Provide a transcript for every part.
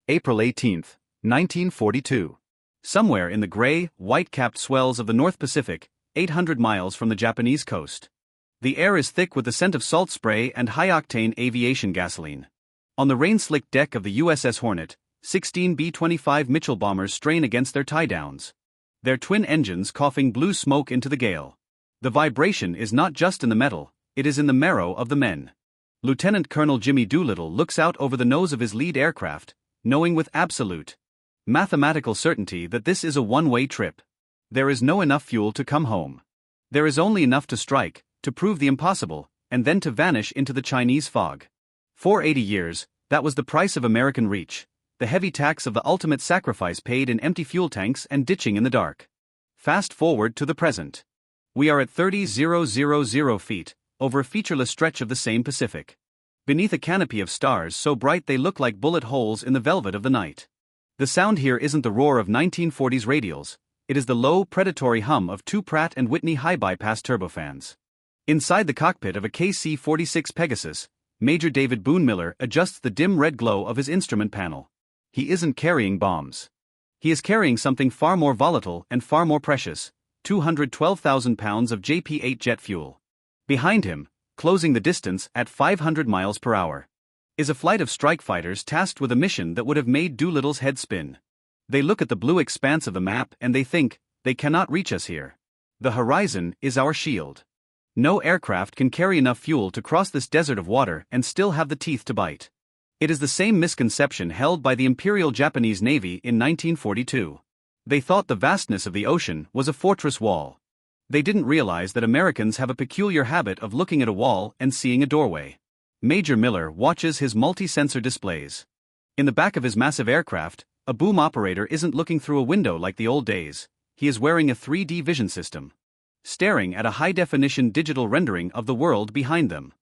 April 18, 1942. Somewhere in the gray, white-capped swells of the North Pacific, 800 miles from the Japanese coast. The air is thick with the scent of salt spray and high-octane aviation gasoline. On the rain-slicked deck of the USS Hornet, 16 B-25 Mitchell bombers strain against their tie-downs. Their twin engines coughing blue smoke into the gale. The vibration is not just in the metal, it is in the marrow of the men. Lieutenant Colonel Jimmy Doolittle looks out over the nose of his lead aircraft, knowing with absolute mathematical certainty that this is a one-way trip. There is no enough fuel to come home. There is only enough to strike, to prove the impossible, and then to vanish into the Chinese fog. For 80 years, that was the price of American reach, the heavy tax of the ultimate sacrifice paid in empty fuel tanks and ditching in the dark. Fast forward to the present. We are at 30,000 feet, over a featureless stretch of the same Pacific. Beneath a canopy of stars so bright they look like bullet holes in the velvet of the night. The sound here isn't the roar of 1940s radials, it is the low, predatory hum of two Pratt & Whitney high-bypass turbofans. Inside the cockpit of a KC-46 Pegasus, Major David Boone Miller adjusts the dim red glow of his instrument panel. He isn't carrying bombs. He is carrying something far more volatile and far more precious, 212,000 pounds of JP-8 jet fuel. Behind him, closing the distance at 500 miles per hour, is a flight of strike fighters tasked with a mission that would have made Doolittle's head spin. They look at the blue expanse of the map and they think, they cannot reach us here. The horizon is our shield. No aircraft can carry enough fuel to cross this desert of water and still have the teeth to bite. It is the same misconception held by the Imperial Japanese Navy in 1942. They thought the vastness of the ocean was a fortress wall. They didn't realize that Americans have a peculiar habit of looking at a wall and seeing a doorway. Major Miller watches his multi-sensor displays. In the back of his massive aircraft, a boom operator isn't looking through a window like the old days, he is wearing a 3D vision system. Staring at a high-definition digital rendering of the world behind them.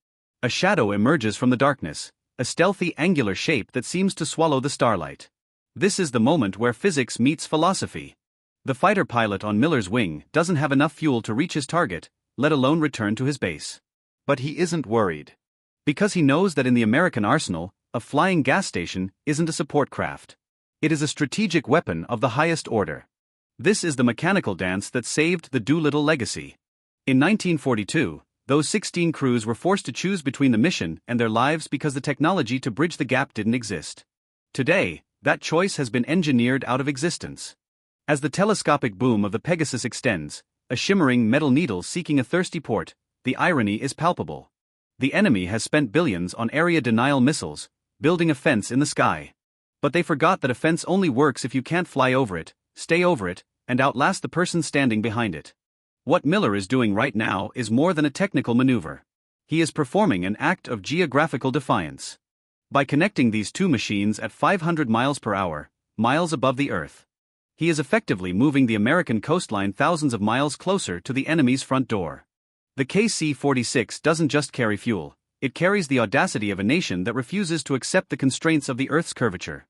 A shadow emerges from the darkness, a stealthy angular shape that seems to swallow the starlight. This is the moment where physics meets philosophy. The fighter pilot on Miller's wing doesn't have enough fuel to reach his target, let alone return to his base. But he isn't worried. Because he knows that in the American arsenal, a flying gas station isn't a support craft. It is a strategic weapon of the highest order. This is the mechanical dance that saved the Doolittle legacy. In 1942, those 16 crews were forced to choose between the mission and their lives because the technology to bridge the gap didn't exist. Today, that choice has been engineered out of existence. As the telescopic boom of the Pegasus extends, a shimmering metal needle seeking a thirsty port, the irony is palpable. The enemy has spent billions on area denial missiles, building a fence in the sky. But they forgot that a fence only works if you can't fly over it, stay over it, and outlast the person standing behind it. What Miller is doing right now is more than a technical maneuver. He is performing an act of geographical defiance. By connecting these two machines at 500 miles per hour, miles above the Earth, he is effectively moving the American coastline thousands of miles closer to the enemy's front door. The KC-46 doesn't just carry fuel, it carries the audacity of a nation that refuses to accept the constraints of the Earth's curvature.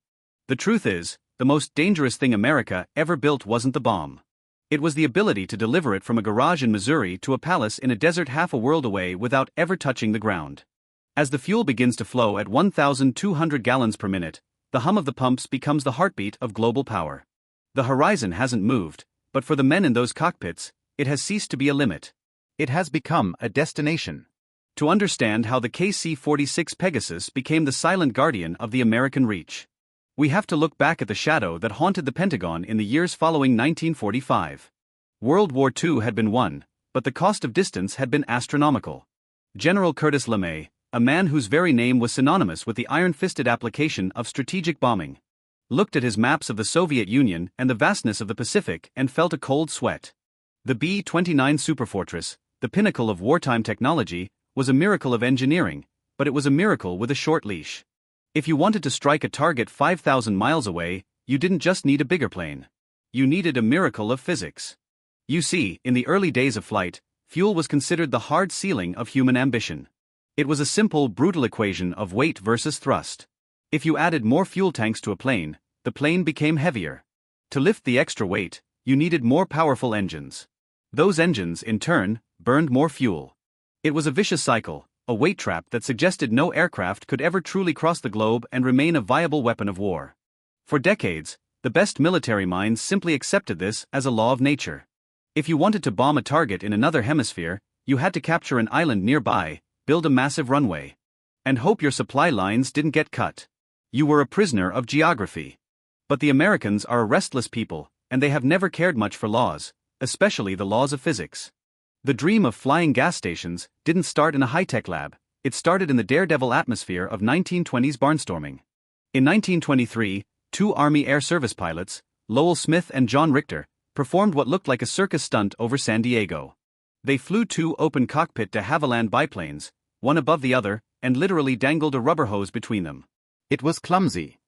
The truth is, the most dangerous thing America ever built wasn't the bomb. It was the ability to deliver it from a garage in Missouri to a palace in a desert half a world away without ever touching the ground. As the fuel begins to flow at 1,200 gallons per minute, the hum of the pumps becomes the heartbeat of global power. The horizon hasn't moved, but for the men in those cockpits, it has ceased to be a limit. It has become a destination. To understand how the KC-46 Pegasus became the silent guardian of the American reach, we have to look back at the shadow that haunted the Pentagon in the years following 1945. World War II had been won, but the cost of distance had been astronomical. General Curtis LeMay, a man whose very name was synonymous with the iron-fisted application of strategic bombing, looked at his maps of the Soviet Union and the vastness of the Pacific and felt a cold sweat. The B-29 Superfortress, the pinnacle of wartime technology, was a miracle of engineering, but it was a miracle with a short leash. If you wanted to strike a target 5,000 miles away, you didn't just need a bigger plane. You needed a miracle of physics. You see, in the early days of flight, fuel was considered the hard ceiling of human ambition. It was a simple, brutal equation of weight versus thrust. If you added more fuel tanks to a plane, the plane became heavier. To lift the extra weight, you needed more powerful engines. Those engines, in turn, burned more fuel. It was a vicious cycle, a weight trap that suggested no aircraft could ever truly cross the globe and remain a viable weapon of war. For decades, the best military minds simply accepted this as a law of nature. If you wanted to bomb a target in another hemisphere, you had to capture an island nearby, build a massive runway, and hope your supply lines didn't get cut. You were a prisoner of geography. But the Americans are a restless people, and they have never cared much for laws, especially the laws of physics. The dream of flying gas stations didn't start in a high-tech lab, it started in the daredevil atmosphere of 1920s barnstorming. In 1923, two Army Air Service pilots, Lowell Smith and John Richter, performed what looked like a circus stunt over San Diego. They flew two open-cockpit de Havilland biplanes, one above the other, and literally dangled a rubber hose between them. It was clumsy.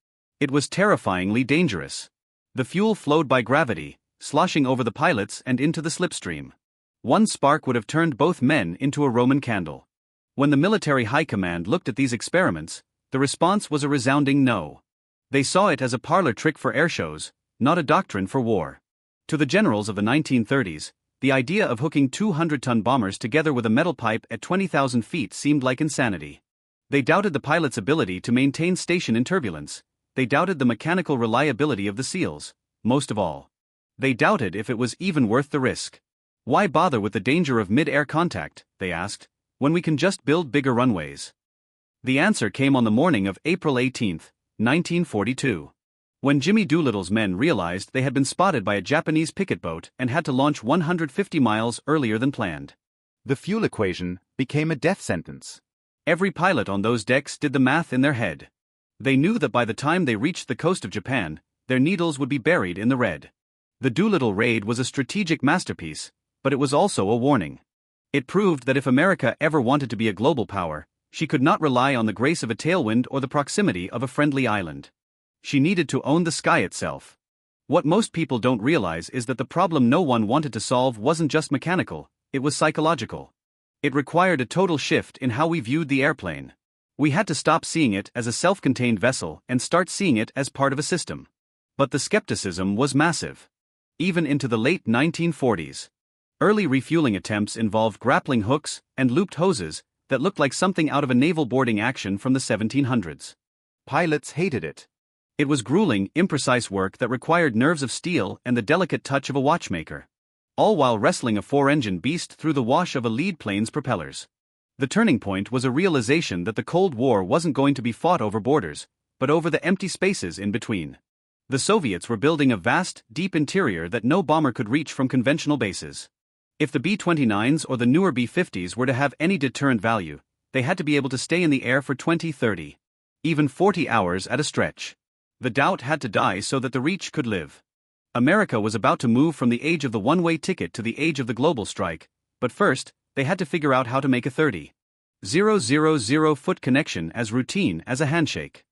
It was terrifyingly dangerous. The fuel flowed by gravity, sloshing over the pilots and into the slipstream. One spark would have turned both men into a Roman candle. When the military high command looked at these experiments, the response was a resounding no. They saw it as a parlor trick for airshows, not a doctrine for war. To the generals of the 1930s, the idea of hooking 200-ton bombers together with a metal pipe at 20,000 feet seemed like insanity. They doubted the pilot's ability to maintain station in turbulence. They doubted the mechanical reliability of the seals. Most of all, they doubted if it was even worth the risk. Why bother with the danger of mid-air contact, they asked, when we can just build bigger runways? The answer came on the morning of April 18, 1942. When Jimmy Doolittle's men realized they had been spotted by a Japanese picket boat and had to launch 150 miles earlier than planned. The fuel equation became a death sentence. Every pilot on those decks did the math in their head. They knew that by the time they reached the coast of Japan, their needles would be buried in the red. The Doolittle raid was a strategic masterpiece, but it was also a warning. It proved that if America ever wanted to be a global power, she could not rely on the grace of a tailwind or the proximity of a friendly island. She needed to own the sky itself. What most people don't realize is that the problem no one wanted to solve wasn't just mechanical, it was psychological. It required a total shift in how we viewed the airplane. We had to stop seeing it as a self-contained vessel and start seeing it as part of a system. But the skepticism was massive. Even into the late 1940s. Early refueling attempts involved grappling hooks and looped hoses that looked like something out of a naval boarding action from the 1700s. Pilots hated it. It was grueling, imprecise work that required nerves of steel and the delicate touch of a watchmaker. All while wrestling a four-engine beast through the wash of a lead plane's propellers. The turning point was a realization that the Cold War wasn't going to be fought over borders, but over the empty spaces in between. The Soviets were building a vast, deep interior that no bomber could reach from conventional bases. If the B-29s or the newer B-50s were to have any deterrent value, they had to be able to stay in the air for 20, 30, even 40 hours at a stretch. The doubt had to die so that the reach could live. America was about to move from the age of the one-way ticket to the age of the global strike, but first, they had to figure out how to make a 30,000-foot connection as routine as a handshake.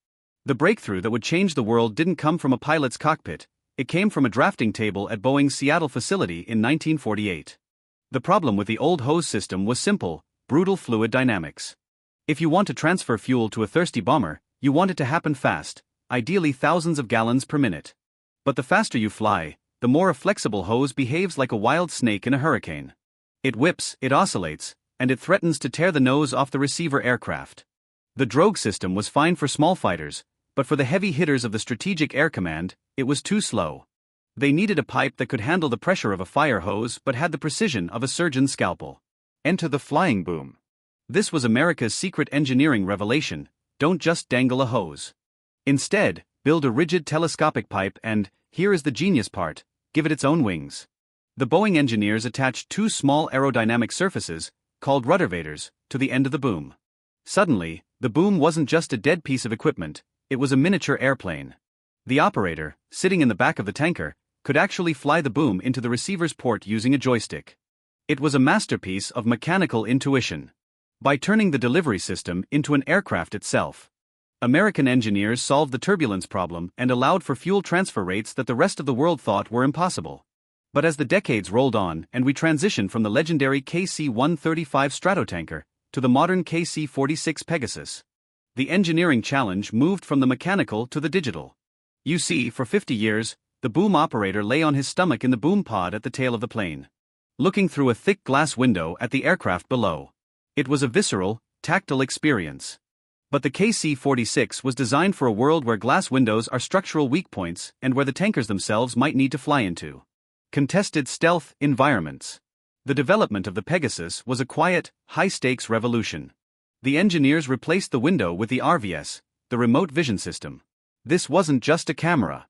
The breakthrough that would change the world didn't come from a pilot's cockpit, it came from a drafting table at Boeing's Seattle facility in 1948. The problem with the old hose system was simple, brutal fluid dynamics. If you want to transfer fuel to a thirsty bomber, you want it to happen fast, ideally thousands of gallons per minute. But the faster you fly, the more a flexible hose behaves like a wild snake in a hurricane. It whips, it oscillates, and it threatens to tear the nose off the receiver aircraft. The drogue system was fine for small fighters, but for the heavy hitters of the Strategic Air Command, it was too slow. They needed a pipe that could handle the pressure of a fire hose but had the precision of a surgeon's scalpel. Enter the flying boom. This was America's secret engineering revelation: don't just dangle a hose. Instead, build a rigid telescopic pipe and, here is the genius part, give it its own wings. The Boeing engineers attached two small aerodynamic surfaces, called ruddervators, to the end of the boom. Suddenly, the boom wasn't just a dead piece of equipment, it was a miniature airplane. The operator, sitting in the back of the tanker, could actually fly the boom into the receiver's port using a joystick. It was a masterpiece of mechanical intuition. By turning the delivery system into an aircraft itself, American engineers solved the turbulence problem and allowed for fuel transfer rates that the rest of the world thought were impossible. But as the decades rolled on and we transitioned from the legendary KC-135 Stratotanker to the modern KC-46 Pegasus, the engineering challenge moved from the mechanical to the digital. You see, for 50 years, the boom operator lay on his stomach in the boom pod at the tail of the plane, looking through a thick glass window at the aircraft below. It was a visceral, tactile experience. But the KC-46 was designed for a world where glass windows are structural weak points and where the tankers themselves might need to fly into contested stealth environments. The development of the Pegasus was a quiet, high-stakes revolution. The engineers replaced the window with the RVS, the remote vision system. This wasn't just a camera.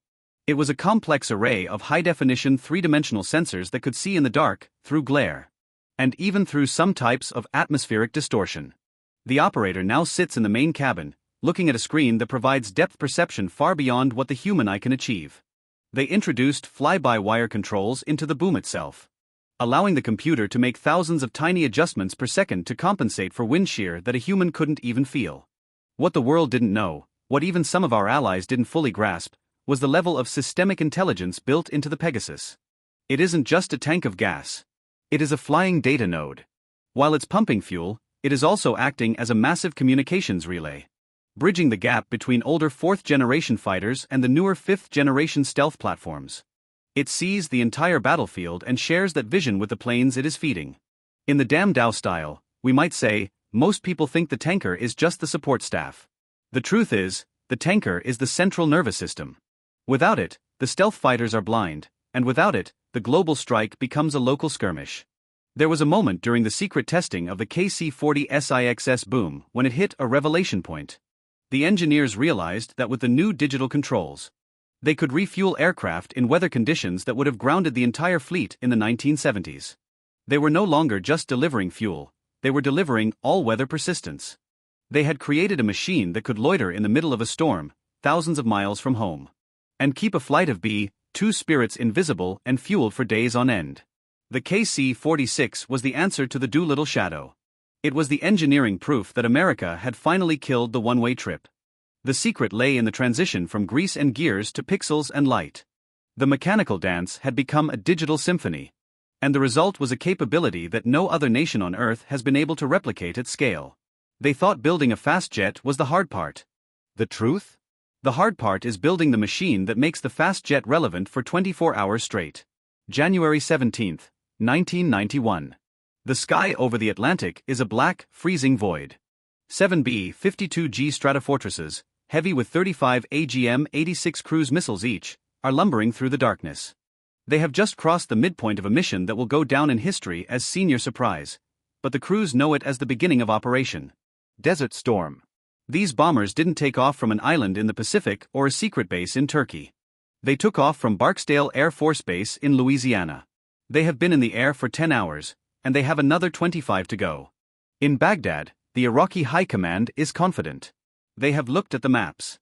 It was a complex array of high-definition three-dimensional sensors that could see in the dark, through glare, and even through some types of atmospheric distortion. The operator now sits in the main cabin, looking at a screen that provides depth perception far beyond what the human eye can achieve. They introduced fly-by-wire controls into the boom itself, allowing the computer to make thousands of tiny adjustments per second to compensate for wind shear that a human couldn't even feel. What the world didn't know, what even some of our allies didn't fully grasp, was the level of systemic intelligence built into the Pegasus. It isn't just a tank of gas. It is a flying data node. While it's pumping fuel, it is also acting as a massive communications relay, bridging the gap between older fourth-generation fighters and the newer fifth-generation stealth platforms. It sees the entire battlefield and shares that vision with the planes it is feeding. In the Dam Dao style, we might say, most people think the tanker is just the support staff. The truth is, the tanker is the central nervous system. Without it, the stealth fighters are blind, and without it, the global strike becomes a local skirmish. There was a moment during the secret testing of the KC-46 boom when it hit a revelation point. The engineers realized that with the new digital controls, they could refuel aircraft in weather conditions that would have grounded the entire fleet in the 1970s. They were no longer just delivering fuel, they were delivering all-weather persistence. They had created a machine that could loiter in the middle of a storm, thousands of miles from home, and keep a flight of B-2 Spirits invisible and fueled for days on end. The KC-46 was the answer to the Doolittle shadow. It was the engineering proof that America had finally killed the one-way trip. The secret lay in the transition from grease and gears to pixels and light. The mechanical dance had become a digital symphony, and the result was a capability that no other nation on Earth has been able to replicate at scale. They thought building a fast jet was the hard part. The truth? The hard part is building the machine that makes the fast jet relevant for 24 hours straight. January 17, 1991. The sky over the Atlantic is a black, freezing void. 7 B-52G Stratofortresses, heavy with 35 AGM-86 cruise missiles each, are lumbering through the darkness. They have just crossed the midpoint of a mission that will go down in history as Senior Surprise, but the crews know it as the beginning of Operation Desert Storm. These bombers didn't take off from an island in the Pacific or a secret base in Turkey. They took off from Barksdale Air Force Base in Louisiana. They have been in the air for 10 hours, and they have another 25 to go. In Baghdad, the Iraqi High Command is confident. They have looked at the maps.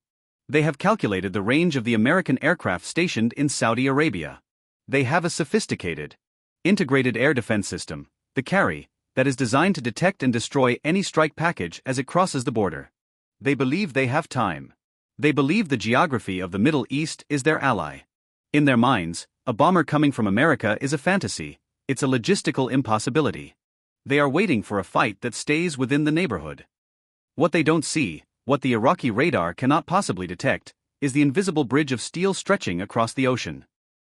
They have calculated the range of the American aircraft stationed in Saudi Arabia. They have a sophisticated, integrated air defense system, the CARI, that is designed to detect and destroy any strike package as it crosses the border. They believe they have time. They believe the geography of the Middle East is their ally. In their minds, a bomber coming from America is a fantasy, it's a logistical impossibility. They are waiting for a fight that stays within the neighborhood. What they don't see, what the Iraqi radar cannot possibly detect, is the invisible bridge of steel stretching across the ocean.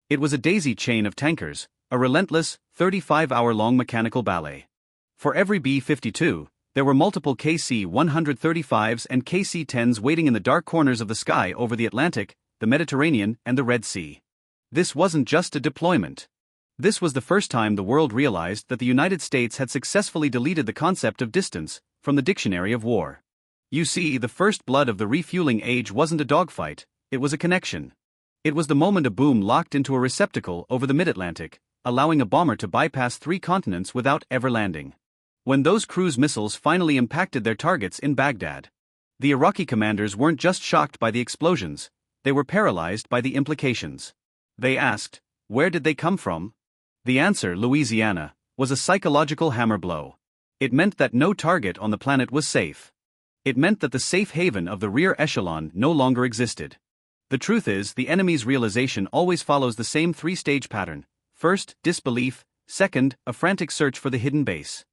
It was a daisy chain of tankers, a relentless, 35-hour-long mechanical ballet. For every B-52, there were multiple KC-135s and KC-10s waiting in the dark corners of the sky over the Atlantic, the Mediterranean, and the Red Sea. This wasn't just a deployment. This was the first time the world realized that the United States had successfully deleted the concept of distance from the dictionary of war. You see, the first blood of the refueling age wasn't a dogfight, it was a connection. It was the moment a boom locked into a receptacle over the mid-Atlantic, allowing a bomber to bypass 3 continents without ever landing. When those cruise missiles finally impacted their targets in Baghdad, the Iraqi commanders weren't just shocked by the explosions, they were paralyzed by the implications. They asked, where did they come from? The answer, Louisiana, was a psychological hammer blow. It meant that no target on the planet was safe. It meant that the safe haven of the rear echelon no longer existed. The truth is, the enemy's realization always follows the same 3-stage pattern. First, disbelief; second, a frantic search for the hidden base;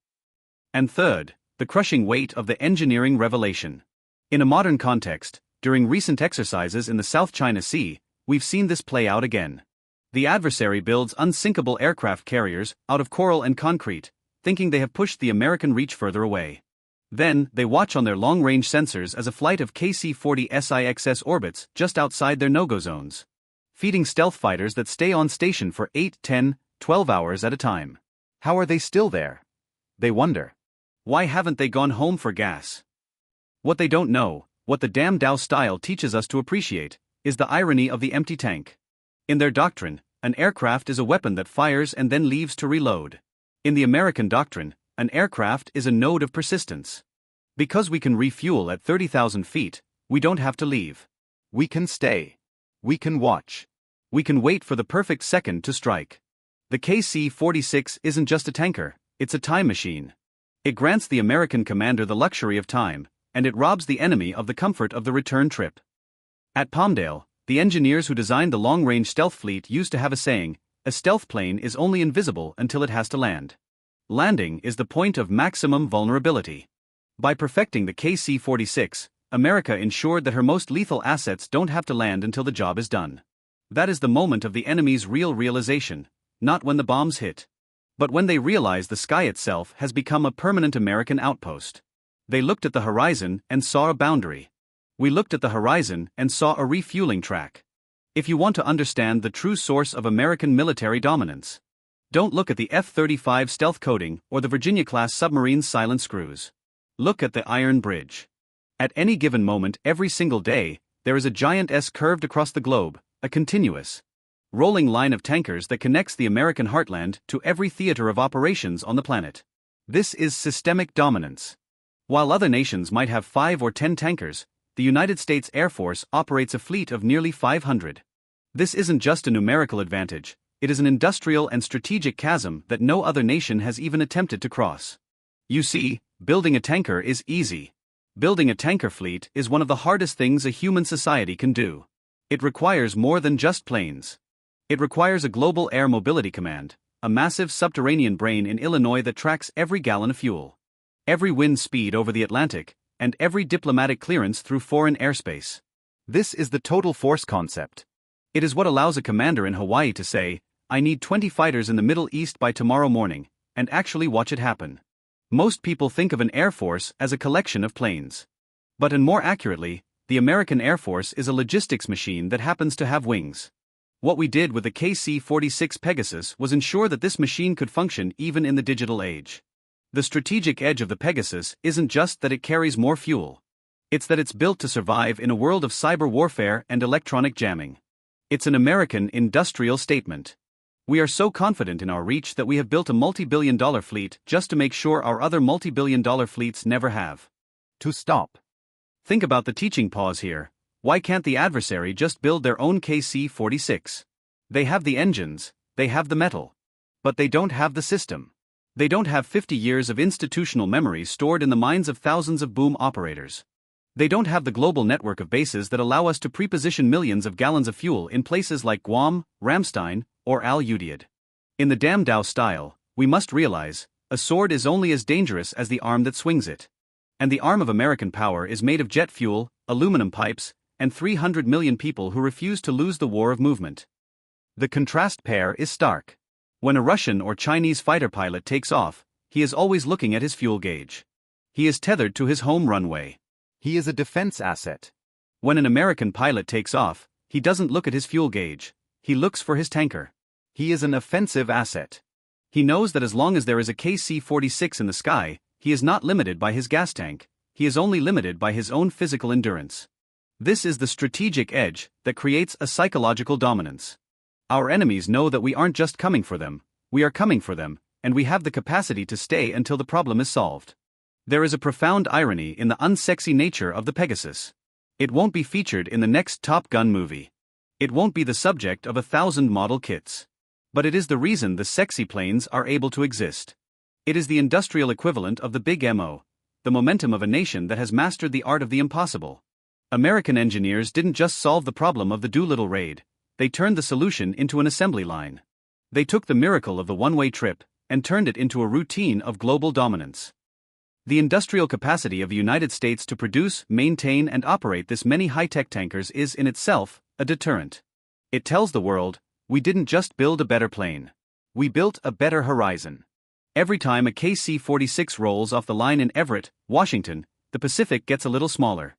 and third, the crushing weight of the engineering revelation. In a modern context, during recent exercises in the South China Sea, we've seen this play out again. The adversary builds unsinkable aircraft carriers out of coral and concrete, thinking they have pushed the American reach further away. Then, they watch on their long-range sensors as a flight of KC-46 orbits just outside their no-go zones, feeding stealth fighters that stay on station for 8, 10, 12 hours at a time. How are they still there? They wonder. Why haven't they gone home for gas? What they don't know, what the damn Dow style teaches us to appreciate, is the irony of the empty tank. In their doctrine, an aircraft is a weapon that fires and then leaves to reload. In the American doctrine, an aircraft is a node of persistence. Because we can refuel at 30,000 feet, we don't have to leave. We can stay. We can watch. We can wait for the perfect second to strike. The KC-46 isn't just a tanker, it's a time machine. It grants the American commander the luxury of time, and it robs the enemy of the comfort of the return trip. At Palmdale, the engineers who designed the long-range stealth fleet used to have a saying: a stealth plane is only invisible until it has to land. Landing is the point of maximum vulnerability. By perfecting the KC-46, America ensured that her most lethal assets don't have to land until the job is done. That is the moment of the enemy's real realization, not when the bombs hit, but when they realize the sky itself has become a permanent American outpost. They looked at the horizon and saw a boundary. We looked at the horizon and saw a refueling track. If you want to understand the true source of American military dominance, don't look at the F-35 stealth coating or the Virginia-class submarine's silent screws. Look at the Iron Bridge. At any given moment every single day, there is a giant S curved across the globe, a continuous, rolling line of tankers that connects the American heartland to every theater of operations on the planet. This is systemic dominance. While other nations might have 5 or 10 tankers, the United States Air Force operates a fleet of nearly 500. This isn't just a numerical advantage, it is an industrial and strategic chasm that no other nation has even attempted to cross. You see, building a tanker is easy. Building a tanker fleet is one of the hardest things a human society can do. It requires more than just planes. It requires a global air mobility command, a massive subterranean brain in Illinois that tracks every gallon of fuel, every wind speed over the Atlantic, and every diplomatic clearance through foreign airspace. This is the total force concept. It is what allows a commander in Hawaii to say, "I need 20 fighters in the Middle East by tomorrow morning," and actually watch it happen. Most people think of an Air Force as a collection of planes. But and more accurately, the American Air Force is a logistics machine that happens to have wings. What we did with the KC-46 Pegasus was ensure that this machine could function even in the digital age. The strategic edge of the Pegasus isn't just that it carries more fuel. It's that it's built to survive in a world of cyber warfare and electronic jamming. It's an American industrial statement. We are so confident in our reach that we have built a multi-billion-dollar fleet just to make sure our other multi-billion-dollar fleets never have to stop. Think about the teaching pause here. Why can't the adversary just build their own KC-46? They have the engines, they have the metal, but they don't have the system. They don't have 50 years of institutional memory stored in the minds of thousands of boom operators. They don't have the global network of bases that allow us to preposition millions of gallons of fuel in places like Guam, Ramstein, or Al Udeid. In the damn Dow style, we must realize, a sword is only as dangerous as the arm that swings it. And the arm of American power is made of jet fuel, aluminum pipes, and 300 million people who refuse to lose the war of movement. The contrast pair is stark. When a Russian or Chinese fighter pilot takes off, he is always looking at his fuel gauge. He is tethered to his home runway. He is a defense asset. When an American pilot takes off, he doesn't look at his fuel gauge. He looks for his tanker. He is an offensive asset. He knows that as long as there is a KC-46 in the sky, he is not limited by his gas tank, he is only limited by his own physical endurance. This is the strategic edge that creates a psychological dominance. Our enemies know that we aren't just coming for them, we are coming for them, and we have the capacity to stay until the problem is solved. There is a profound irony in the unsexy nature of the Pegasus. It won't be featured in the next Top Gun movie. It won't be the subject of 1,000 model kits. But it is the reason the sexy planes are able to exist. It is the industrial equivalent of the Big MO, the momentum of a nation that has mastered the art of the impossible. American engineers didn't just solve the problem of the Doolittle raid, they turned the solution into an assembly line. They took the miracle of the one-way trip and turned it into a routine of global dominance. The industrial capacity of the United States to produce, maintain, and operate this many high-tech tankers is in itself a deterrent. It tells the world, we didn't just build a better plane. We built a better horizon. Every time a KC-46 rolls off the line in Everett, Washington, the Pacific gets a little smaller.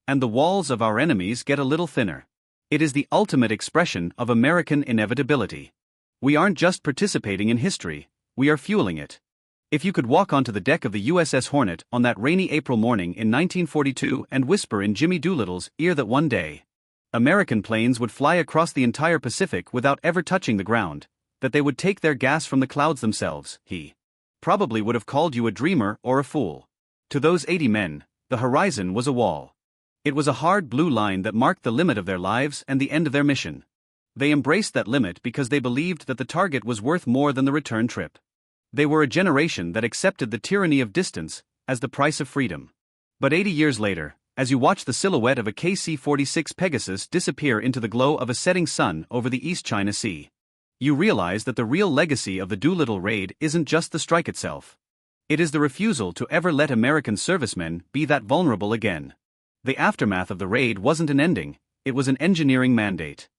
And the walls of our enemies get a little thinner. It is the ultimate expression of American inevitability. We aren't just participating in history, we are fueling it. If you could walk onto the deck of the USS Hornet on that rainy April morning in 1942 and whisper in Jimmy Doolittle's ear that one day, American planes would fly across the entire Pacific without ever touching the ground, that they would take their gas from the clouds themselves, he probably would have called you a dreamer or a fool. To those 80 men, the horizon was a wall. It was a hard blue line that marked the limit of their lives and the end of their mission. They embraced that limit because they believed that the target was worth more than the return trip. They were a generation that accepted the tyranny of distance as the price of freedom. But 80 years later, as you watch the silhouette of a KC-46 Pegasus disappear into the glow of a setting sun over the East China Sea, you realize that the real legacy of the Doolittle raid isn't just the strike itself. It is the refusal to ever let American servicemen be that vulnerable again. The aftermath of the raid wasn't an ending, it was an engineering mandate.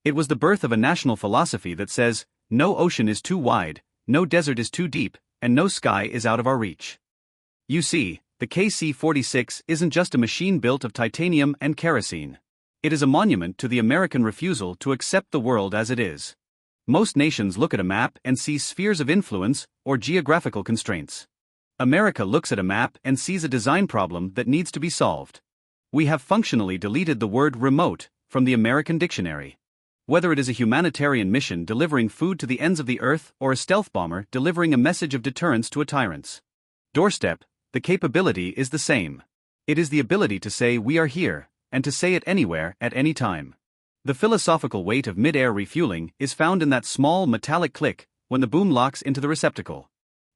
It was the birth of a national philosophy that says, no ocean is too wide, no desert is too deep, and no sky is out of our reach. You see, the KC-46 isn't just a machine built of titanium and kerosene. It is a monument to the American refusal to accept the world as it is. Most nations look at a map and see spheres of influence or geographical constraints. America looks at a map and sees a design problem that needs to be solved. We have functionally deleted the word remote from the American dictionary. Whether it is a humanitarian mission delivering food to the ends of the earth or a stealth bomber delivering a message of deterrence to a tyrant's doorstep, the capability is the same. It is the ability to say we are here, and to say it anywhere at any time. The philosophical weight of mid-air refueling is found in that small metallic click when the boom locks into the receptacle.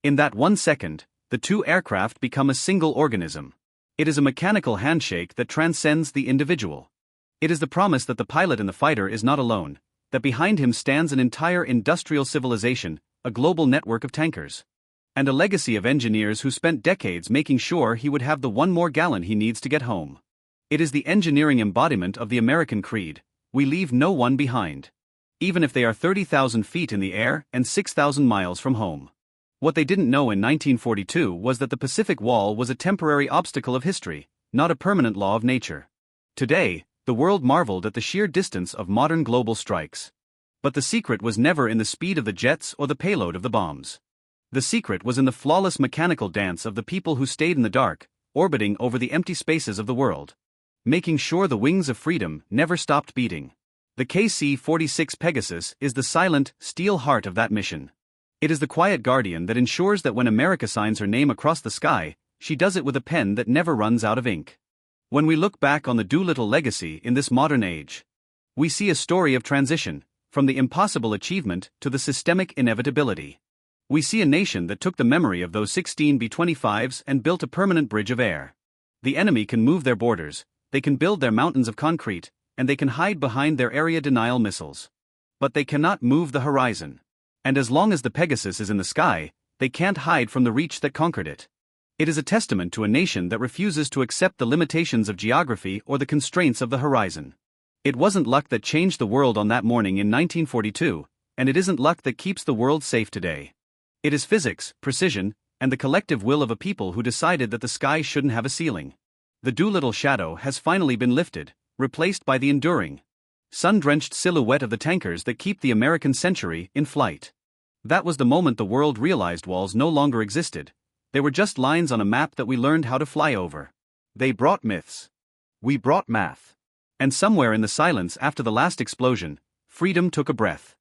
In that 1 second, the two aircraft become a single organism. It is a mechanical handshake that transcends the individual. It is the promise that the pilot in the fighter is not alone, that behind him stands an entire industrial civilization, a global network of tankers, and a legacy of engineers who spent decades making sure he would have the one more gallon he needs to get home. It is the engineering embodiment of the American creed: we leave no one behind, even if they are 30,000 feet in the air and 6,000 miles from home. What they didn't know in 1942 was that the Pacific Wall was a temporary obstacle of history, not a permanent law of nature. Today, the world marveled at the sheer distance of modern global strikes. But the secret was never in the speed of the jets or the payload of the bombs. The secret was in the flawless mechanical dance of the people who stayed in the dark, orbiting over the empty spaces of the world, making sure the wings of freedom never stopped beating. The KC-46 Pegasus is the silent, steel heart of that mission. It is the quiet guardian that ensures that when America signs her name across the sky, she does it with a pen that never runs out of ink. When we look back on the Doolittle legacy in this modern age, we see a story of transition, from the impossible achievement to the systemic inevitability. We see a nation that took the memory of those 16 B-25s and built a permanent bridge of air. The enemy can move their borders, they can build their mountains of concrete, and they can hide behind their area denial missiles. But they cannot move the horizon. And as long as the Pegasus is in the sky, they can't hide from the reach that conquered it. It is a testament to a nation that refuses to accept the limitations of geography or the constraints of the horizon. It wasn't luck that changed the world on that morning in 1942, and it isn't luck that keeps the world safe today. It is physics, precision, and the collective will of a people who decided that the sky shouldn't have a ceiling. The Doolittle shadow has finally been lifted, replaced by the enduring, sun-drenched silhouette of the tankers that keep the American century in flight. That was the moment the world realized walls no longer existed. They were just lines on a map that we learned how to fly over. They brought myths. We brought math. And somewhere in the silence after the last explosion, freedom took a breath.